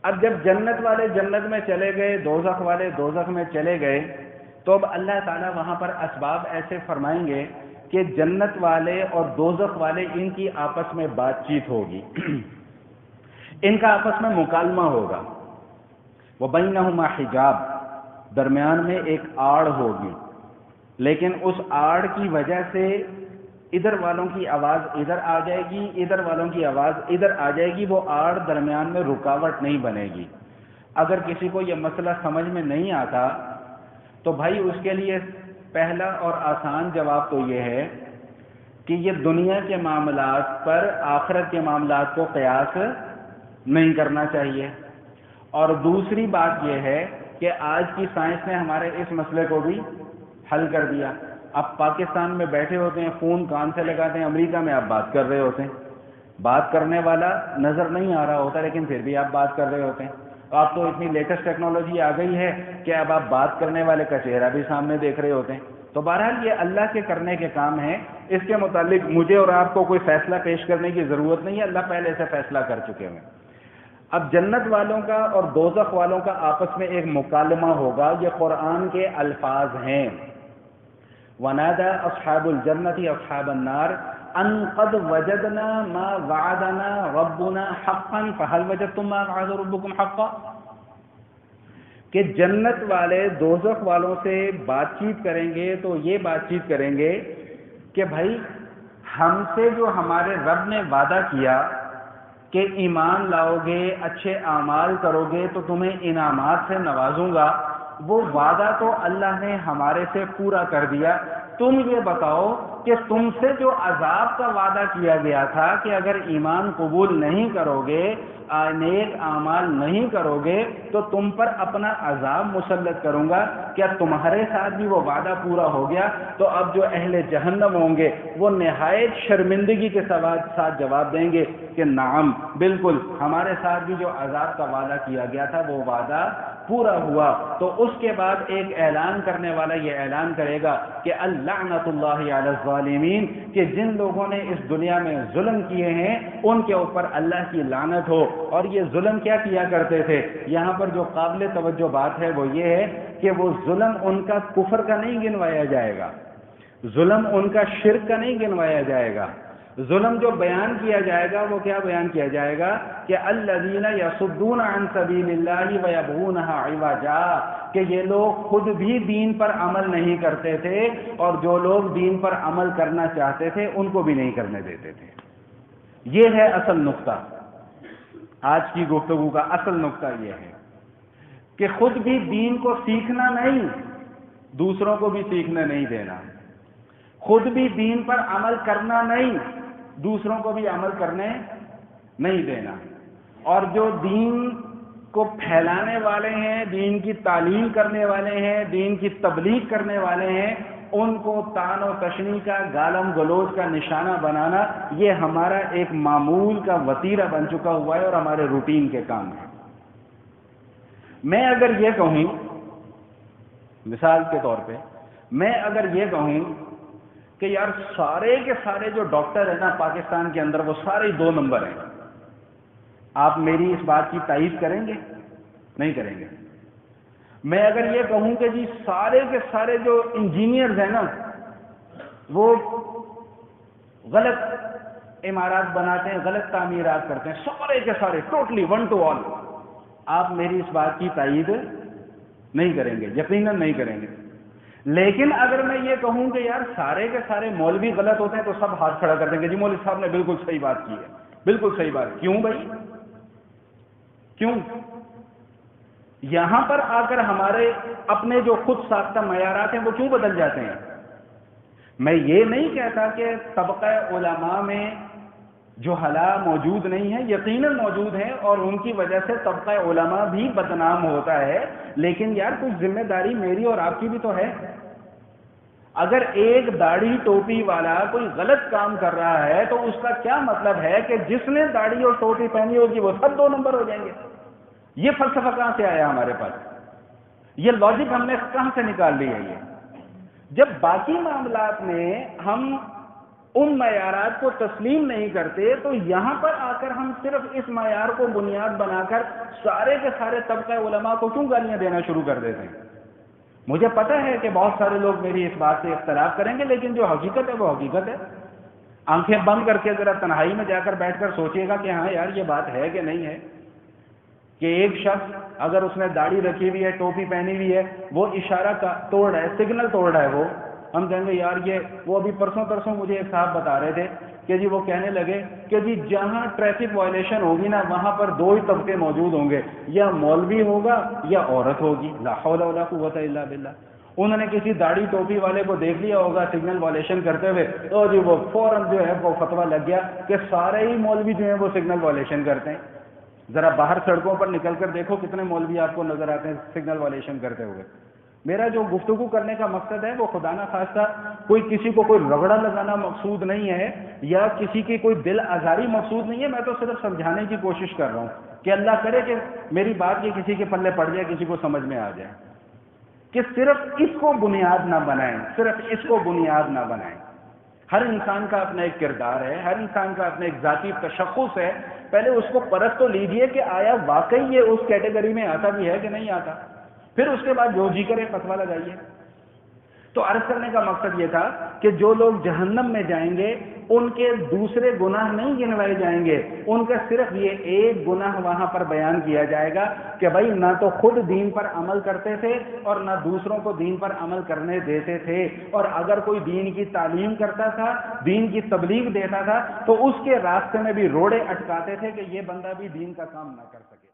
اب جب جنت والے جنت میں چلے گئے، دوزخ والے دوزخ میں چلے گئے، تو اب اللہ تعالیٰ وہاں پر اسباب ایسے فرمائیں گے کہ جنت والے اور دوزخ والے ان کی آپس میں بات چیت ہوگی، ان کا آپس میں مکالمہ ہوگا، وَبَيْنَهُمَا حِجَابٌ، درمیان میں ایک آڑ ہوگی، لیکن اس آڑ کی وجہ سے ادھر والوں کی آواز ادھر آ جائے گی، ادھر والوں کی آواز ادھر آ جائے گی، وہ آڑ درمیان میں رکاوٹ نہیں بنے گی۔ اگر کسی کو یہ مسئلہ سمجھ میں نہیں آتا تو بھائی اس کے لیے پہلا اور آسان جواب تو یہ ہے کہ یہ دنیا کے معاملات پر آخرت کے معاملات کو قیاس نہیں کرنا چاہیے، اور دوسری بات یہ ہے کہ آج کی سائنس نے ہمارے اس مسئلے کو بھی حل کر دیا۔ آپ پاکستان میں بیٹھے ہوتے ہیں، فون کان سے لگاتے ہیں، امریکہ میں آپ بات کر رہے ہوتے ہیں، بات کرنے والا نظر نہیں آ رہا ہوتا لیکن پھر بھی آپ بات کر رہے ہوتے ہیں۔ آپ تو اتنی لیٹسٹ ٹیکنالوجی آ گئی ہے کہ اب آپ بات کرنے والے کا چہرہ بھی سامنے دیکھ رہے ہوتے ہیں۔ تو بہرحال یہ اللہ کے کرنے کے کام ہیں، اس کے متعلق مجھے اور آپ کو کوئی فیصلہ پیش کرنے کی ضرورت نہیں ہے، اللہ پہلے سے فیصلہ کر چکے ہیں۔ اب جنت والوں کا اور دوزخ والوں کا آپس میں ایک مکالمہ ہوگا، یہ قرآن کے الفاظ ہیں۔ وَنَادَى أَصْحَابُ الْجَنَّةِ أَصْحَابَ النَّارِ أَن قَدْ وَجَدْنَا مَا وَعَدَنَا رَبُّنَا حَقًّا فَهَلْ وَجَدْتُم مَّا وَعَدَ رَبُّكُمْ حَقًّا، کہ جنت والے دوزخ والوں سے بات چیت کریں گے تو یہ بات چیت کریں گے کہ بھائی ہم سے جو ہمارے رب نے وعدہ کیا کہ ایمان لاؤ گے، اچھے اعمال کرو گے تو تمہیں انعامات سے نوازوں گا، وہ وعدہ تو اللہ نے ہمارے سے پورا کر دیا، تم یہ بتاؤ کہ تم سے جو عذاب کا وعدہ کیا گیا تھا کہ اگر ایمان قبول نہیں کرو گے، نیک اعمال نہیں کرو گے تو تم پر اپنا عذاب مسلط کروں گا، کیا تمہارے ساتھ بھی وہ وعدہ پورا ہو گیا؟ تو اب جو اہل جہنم ہوں گے وہ نہایت شرمندگی کے ساتھ جواب دیں گے کہ نعم، بالکل ہمارے ساتھ بھی جو عذاب کا وعدہ کیا گیا تھا وہ وعدہ پورا ہوا۔ تو اس کے بعد ایک اعلان کرنے والا یہ اعلان کرے گا کہ اللعنۃ اللہ علی الظالمین، کہ جن لوگوں نے اس دنیا میں ظلم کیے ہیں ان کے اوپر اللہ کی لعنت ہو۔ اور یہ ظلم کیا کیا کرتے تھے؟ یہاں پر جو قابل توجہ بات ہے وہ یہ ہے کہ وہ ظلم ان کا کفر کا نہیں گنوایا جائے گا، ظلم ان کا شرک کا نہیں گنوایا جائے گا، ظلم جو بیان کیا جائے گا وہ کیا بیان کیا جائے گا کہ الذین یصدون عن سبیل اللہ ویبغونها عوجا، کہ یہ لوگ خود بھی دین پر عمل نہیں کرتے تھے اور جو لوگ دین پر عمل کرنا چاہتے تھے ان کو بھی نہیں کرنے دیتے تھے۔ یہ ہے اصل نقطہ، آج کی گفتگو کا اصل نقطہ یہ ہے کہ خود بھی دین کو سیکھنا نہیں، دوسروں کو بھی سیکھنے نہیں دینا، خود بھی دین پر عمل کرنا نہیں، دوسروں کو بھی عمل کرنے نہیں دینا، اور جو دین کو پھیلانے والے ہیں، دین کی تعلیم کرنے والے ہیں، دین کی تبلیغ کرنے والے ہیں، ان کو طعن و تشنیع کا، گالم گلوچ کا نشانہ بنانا یہ ہمارا ایک معمول کا وتیرہ بن چکا ہوا ہے اور ہمارے روٹین کے کام ہے۔ میں اگر یہ کہوں، مثال کے طور پہ میں اگر یہ کہوں کہ یار سارے کے سارے جو ڈاکٹر ہیں نا پاکستان کے اندر وہ سارے 2 نمبر ہیں، آپ میری اس بات کی تائید کریں گے؟ نہیں کریں گے۔ میں اگر یہ کہوں کہ جی سارے کے سارے جو انجینئرز ہیں نا وہ غلط عمارات بناتے ہیں، غلط تعمیرات کرتے ہیں، سارے کے سارے ٹوٹلی 1 to all، آپ میری اس بات کی تائید نہیں کریں گے، یقیناً نہیں کریں گے۔ لیکن اگر میں یہ کہوں کہ یار سارے کے سارے مولوی غلط ہوتے ہیں تو سب ہاتھ کھڑا کر دیں گے، جی مولوی صاحب نے بالکل صحیح بات کی ہے، بالکل صحیح بات۔ کیوں بھائی؟ کیوں؟ یہاں پر آ کر ہمارے اپنے جو خود ساختہ معیارات ہیں وہ کیوں بدل جاتے ہیں؟ میں یہ نہیں کہتا کہ طبقہ علماء میں جہلا موجود نہیں ہے، یقیناً موجود ہیں اور ان کی وجہ سے طبقہ علماء بھی بدنام ہوتا ہے، لیکن یار کچھ ذمہ داری میری اور آپ کی بھی تو ہے۔ اگر ایک داڑھی ٹوپی والا کوئی غلط کام کر رہا ہے تو اس کا کیا مطلب ہے کہ جس نے داڑھی اور ٹوپی پہنی ہوگی وہ سب 2 نمبر ہو جائیں گے؟ یہ فلسفہ کہاں سے آیا ہمارے پاس؟ یہ لاجک ہم نے کہاں سے نکال لی ہے؟ یہ جب باقی معاملات میں ہم ان معیارات کو تسلیم نہیں کرتے، تو یہاں پر آ کر ہم صرف اس معیار کو بنیاد بنا کر سارے کے سارے طبقہ علماء کو کیوں گالیاں دینا شروع کر دیتے ہیں؟ مجھے پتا ہے کہ بہت سارے لوگ میری اس بات سے اختلاف کریں گے، لیکن جو حقیقت ہے وہ حقیقت ہے۔ آنکھیں بند کر کے ذرا تنہائی میں جا کر بیٹھ کر سوچئے گا کہ ہاں یار یہ بات ہے کہ نہیں ہے، کہ ایک شخص اگر اس نے داڑھی رکھی ہوئی ہے، ٹوپی پہنی ہوئی ہے، وہ اشارہ توڑ رہا ہے، سگنل توڑ رہا ہے، وہ ہم کہیں گے یار یہ وہ ابھی پرسوں مجھے ایک صاحب بتا رہے تھے کہ جی وہ کہنے لگے کہ جی جہاں ٹریفک وائلیشن ہوگی نا وہاں پر دو ہی طبقے موجود ہوں گے، یا مولوی ہوگا یا عورت ہوگی۔ لا حول ولا قوت الا باللہ۔ انہوں نے کسی داڑھی ٹوپی والے کو دیکھ لیا ہوگا سگنل وائلیشن کرتے ہوئے، تو جی وہ فوراً جو ہے وہ فتویٰ لگ گیا کہ سارے ہی مولوی جو ہیں وہ سگنل وائلیشن کرتے ہیں۔ ذرا باہر سڑکوں پر نکل کر دیکھو کتنے مولوی آپ کو نظر آتے ہیں سگنل وائلیشن کرتے ہوئے۔ میرا جو گفتگو کرنے کا مقصد ہے وہ خدا نہ خواستہ کوئی کسی کو کوئی رگڑا لگانا مقصود نہیں ہے، یا کسی کی کوئی دل آزاری مقصود نہیں ہے، میں تو صرف سمجھانے کی کوشش کر رہا ہوں کہ اللہ کرے کہ میری بات یہ کسی کے پلے پڑ جائے، کسی کو سمجھ میں آ جائے کہ صرف اس کو بنیاد نہ بنائیں، صرف اس کو بنیاد نہ بنائیں۔ ہر انسان کا اپنا ایک کردار ہے، ہر انسان کا اپنا ایک ذاتی تشخص ہے، پہلے اس کو پرکھ تو لیجئے کہ آیا واقعی یہ اس کیٹیگری میں آتا بھی ہے کہ نہیں آتا، پھر اس کے بعد جو جی کرے فتویٰ لگائیے۔ تو عرض کرنے کا مقصد یہ تھا کہ جو لوگ جہنم میں جائیں گے ان کے دوسرے گناہ نہیں گنوائے جائیں گے، ان کا صرف یہ ایک گناہ وہاں پر بیان کیا جائے گا کہ بھائی نہ تو خود دین پر عمل کرتے تھے اور نہ دوسروں کو دین پر عمل کرنے دیتے تھے، اور اگر کوئی دین کی تعلیم کرتا تھا، دین کی تبلیغ دیتا تھا، تو اس کے راستے میں بھی روڑے اٹکاتے تھے کہ یہ بندہ بھی دین کا کام نہ کر سکے۔